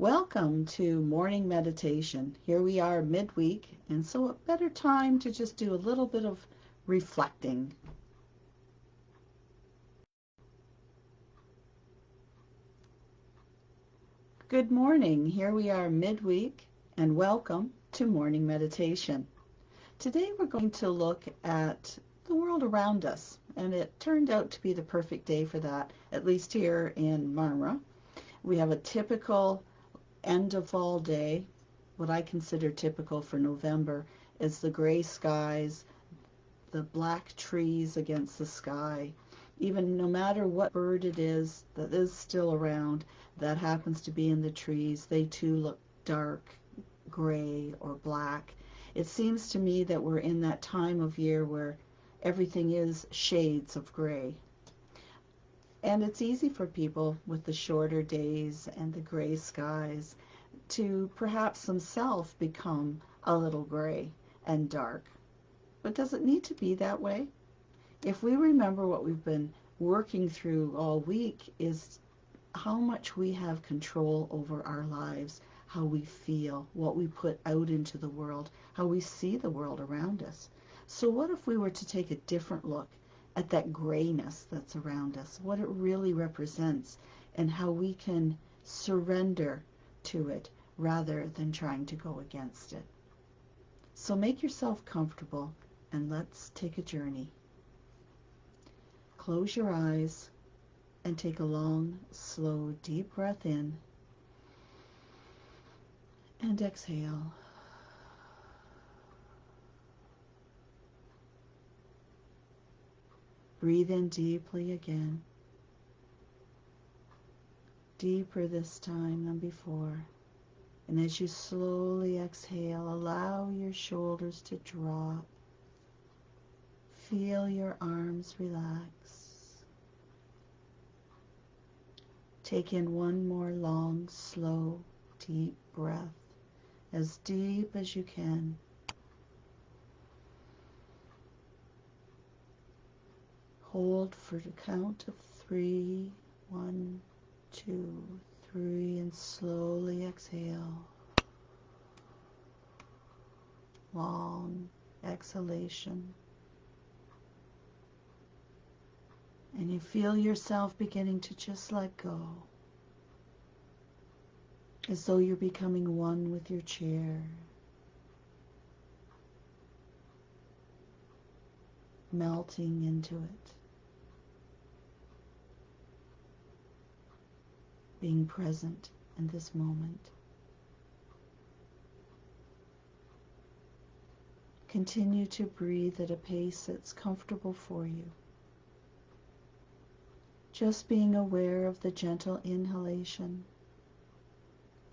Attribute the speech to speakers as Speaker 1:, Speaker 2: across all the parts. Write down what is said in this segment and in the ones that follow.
Speaker 1: Welcome to morning meditation. Here we are midweek, and so a better time to just do a little bit of reflecting. Good morning. Here we are midweek, and welcome to morning meditation. Today we're going to look at the world around us, and it turned out to be the perfect day for that, at least here in Marmara. We have a typical end of fall day. What I consider typical for November is the gray skies, the black trees against the sky. Even no matter what bird it is that is still around that happens to be in the trees, they too look dark, gray, or black. It seems to me that we're in that time of year where everything is shades of gray. And it's easy for people with the shorter days and the gray skies to perhaps themselves become a little gray and dark. But does it need to be that way? If we remember what we've been working through all week is how much we have control over our lives, how we feel, what we put out into the world, how we see the world around us. So what if we were to take a different look at that grayness that's around us, what it really represents, and how we can surrender to it rather than trying to go against it? So make yourself comfortable and let's take a journey. Close your eyes and take a long, slow, deep breath in and exhale. Breathe in deeply again, deeper this time than before. And as you slowly exhale, allow your shoulders to drop. Feel your arms relax. Take in one more long, slow, deep breath, as deep as you can. Hold for the count of 3. 1, 2, 3, and slowly exhale. Long exhalation. And you feel yourself beginning to just let go, as though you're becoming one with your chair, melting into it, being present in this moment. Continue to breathe at a pace that's comfortable for you. Just being aware of the gentle inhalation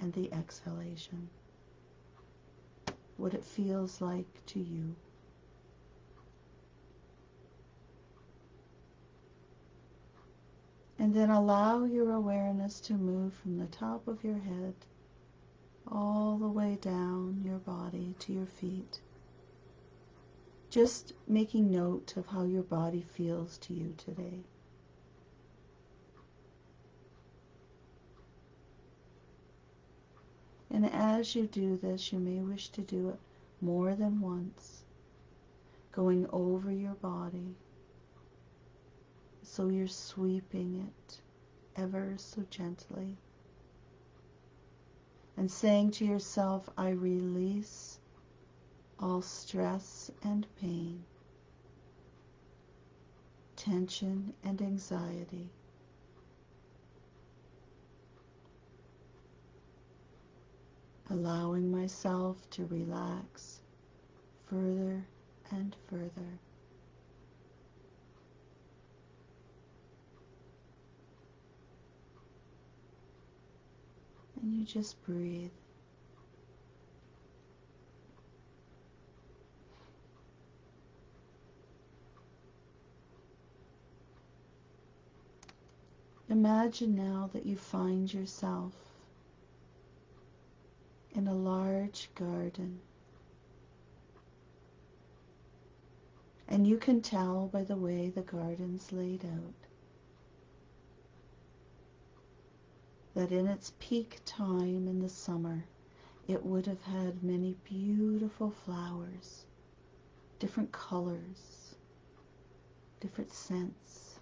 Speaker 1: and the exhalation, what it feels like to you. And then allow your awareness to move from the top of your head all the way down your body to your feet. Just making note of how your body feels to you today. And as you do this, you may wish to do it more than once, going over your body, so you're sweeping it ever so gently, and saying to yourself, I release all stress and pain, tension and anxiety. Allowing myself to relax further and further. And you just breathe. Imagine now that you find yourself in a large garden. And you can tell by the way the garden's laid out that in its peak time in the summer, it would have had many beautiful flowers, different colors, different scents.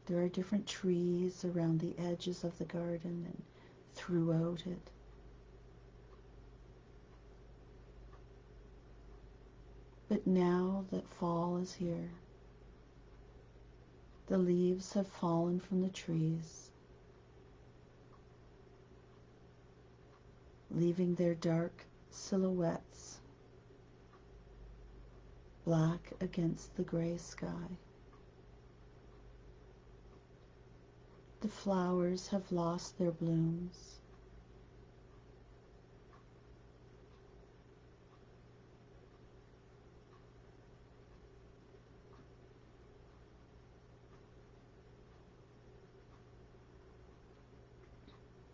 Speaker 1: There are different trees around the edges of the garden and throughout it. But now that fall is here, the leaves have fallen from the trees, leaving their dark silhouettes black against the gray sky. The flowers have lost their blooms.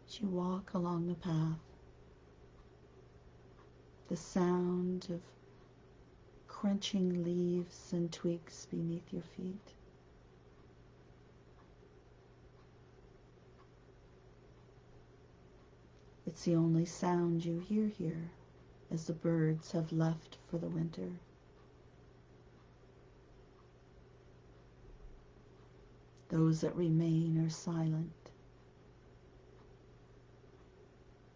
Speaker 1: As you walk along the path, the sound of crunching leaves and twigs beneath your feet. It's the only sound you hear here as the birds have left for the winter. Those that remain are silent.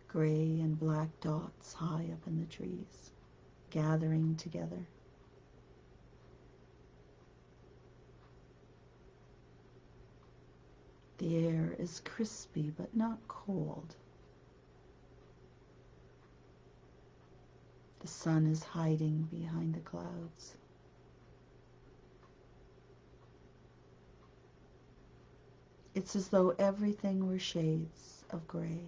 Speaker 1: Gray and black dots high up in the trees, gathering together. The air is crispy but not cold. The sun is hiding behind the clouds. It's as though everything were shades of gray.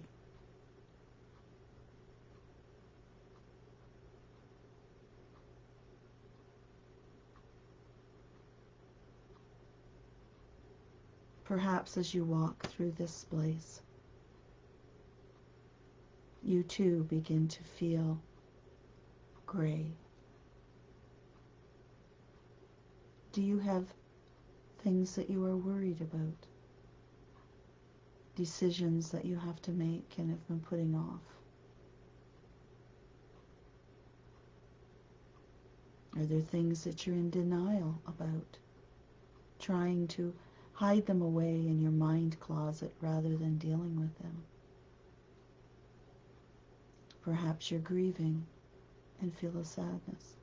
Speaker 1: Perhaps as you walk through this place, you too begin to feel gray. Do you have things that you are worried about? Decisions that you have to make and have been putting off? Are there things that you're in denial about, trying to hide them away in your mind closet rather than dealing with them? Perhaps you're grieving and feel a sadness.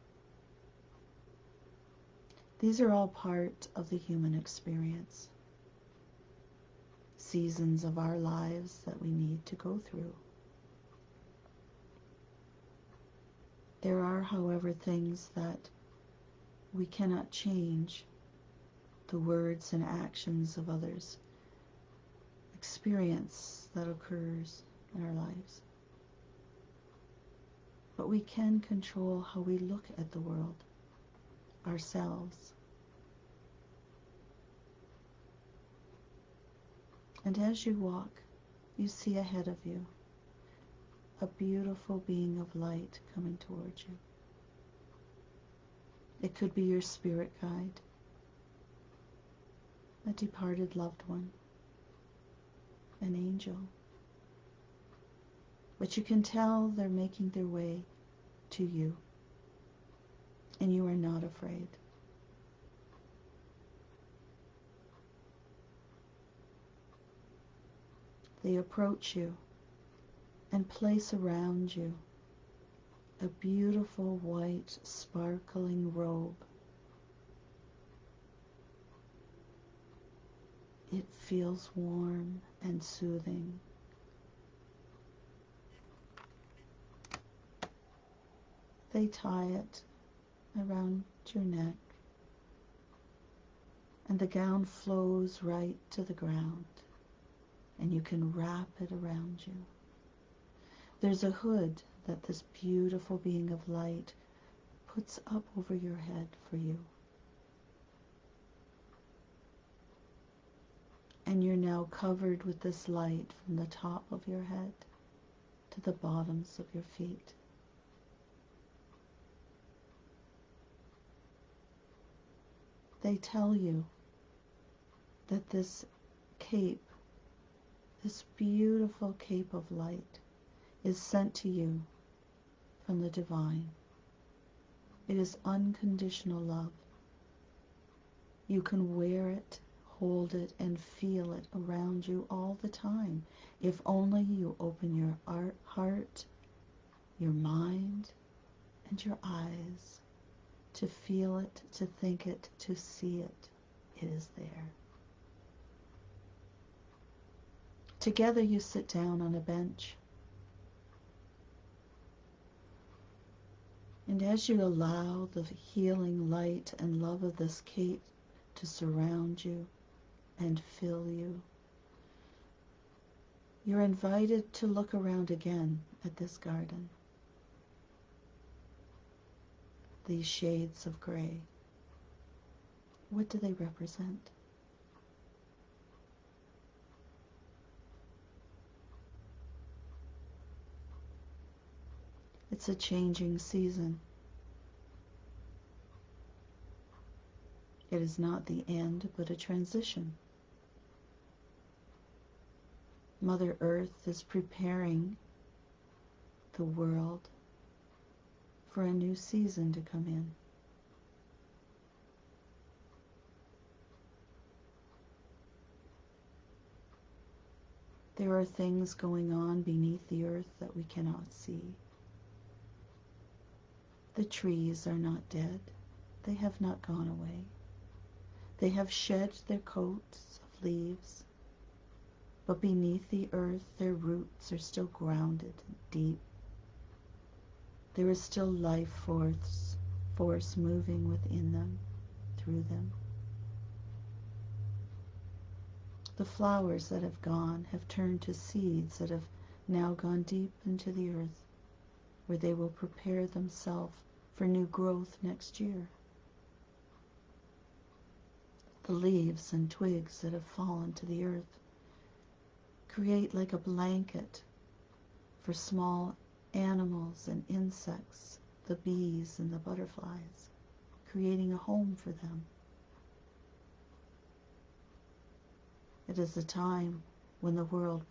Speaker 1: These are all part of the human experience, seasons of our lives that we need to go through. There are, however, things that we cannot change, the words and actions of others, experience that occurs in our lives. But we can control how we look at the world, ourselves. And as you walk, you see ahead of you a beautiful being of light coming towards you. It could be your spirit guide, a departed loved one, an angel. But you can tell they're making their way to you, and you are not afraid. They approach you and place around you a beautiful white sparkling robe. It feels warm and soothing. They tie it around your neck, and the gown flows right to the ground, and you can wrap it around you. There's a hood that this beautiful being of light puts up over your head for you. And you're now covered with this light from the top of your head to the bottoms of your feet. They tell you that this cape, this beautiful cape of light, is sent to you from the divine. It is unconditional love. You can wear it, hold it, and feel it around you all the time, if only you open your heart, your mind, and your eyes to feel it, to think it, to see it. It is there. Together you sit down on a bench. And as you allow the healing light and love of this cape to surround you and fill you, you're invited to look around again at this garden. These shades of gray, what do they represent? It's a changing season. It is not the end, but a transition. Mother Earth is preparing the world for a new season to come in. There are things going on beneath the earth that we cannot see. The trees are not dead. They have not gone away. They have shed their coats of leaves, but beneath the earth their roots are still grounded deep. There is still life force moving within them, through them. The flowers that have gone have turned to seeds that have now gone deep into the earth, where they will prepare themselves for new growth next year. The leaves and twigs that have fallen to the earth create like a blanket for small animals and insects, the bees and the butterflies, creating a home for them. It is a time when the world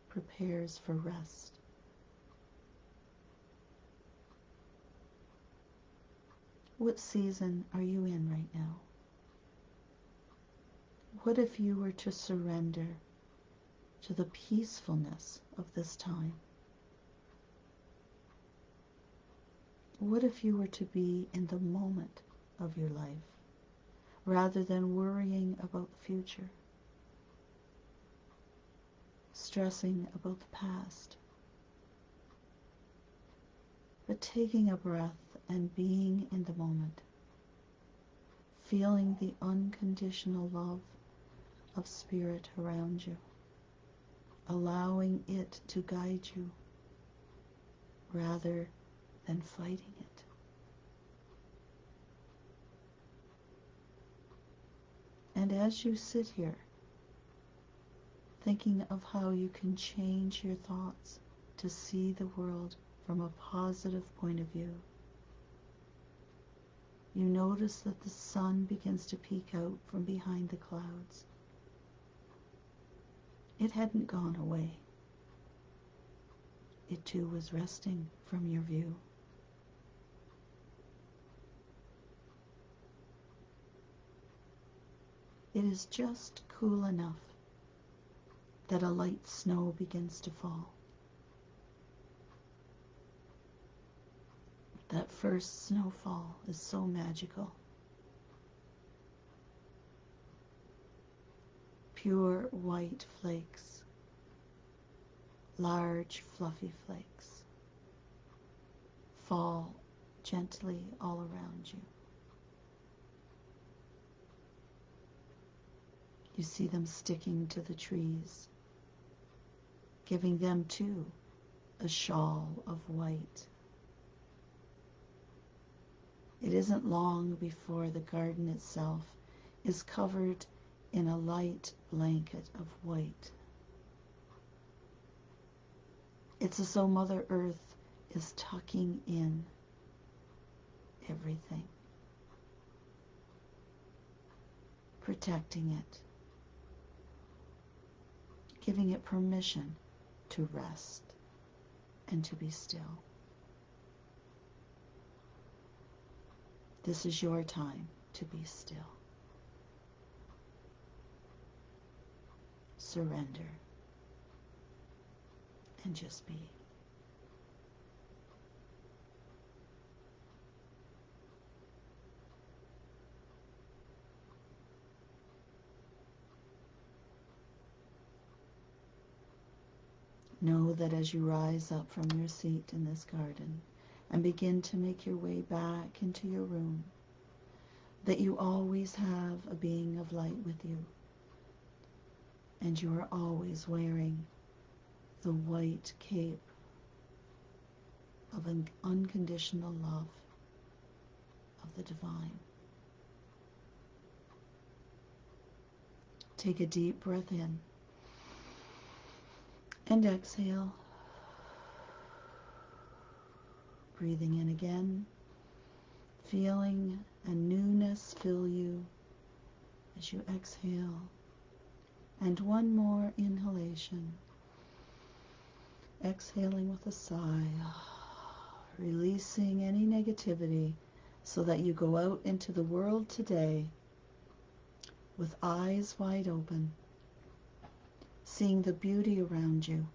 Speaker 1: prepares for rest. What season are you in right now? What if you were to surrender to the peacefulness of this time? What if you were to be in the moment of your life, rather than worrying about the future, stressing about the past, but taking a breath and being in the moment, feeling the unconditional love of spirit around you, allowing it to guide you rather than fighting it. And as you sit here, thinking of how you can change your thoughts to see the world from a positive point of view, you notice that the sun begins to peek out from behind the clouds. It hadn't gone away. It too was resting from your view. It is just cool enough that a light snow begins to fall. That first snowfall is so magical. Pure white flakes, large fluffy flakes, fall gently all around you. You see them sticking to the trees, giving them too a shawl of white. It isn't long before the garden itself is covered in a light blanket of white. It's as though Mother Earth is tucking in everything, protecting it, giving it permission to rest and to be still. This is your time to be still. Surrender and just be. Know that as you rise up from your seat in this garden and begin to make your way back into your room, that you always have a being of light with you, and you are always wearing the white cape of an unconditional love of the divine. Take a deep breath in and exhale. Breathing in again, feeling a newness fill you as you exhale. And one more inhalation. Exhaling with a sigh, releasing any negativity so that you go out into the world today with eyes wide open, seeing the beauty around you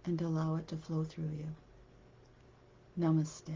Speaker 1: and allow it to flow through you. Namaste.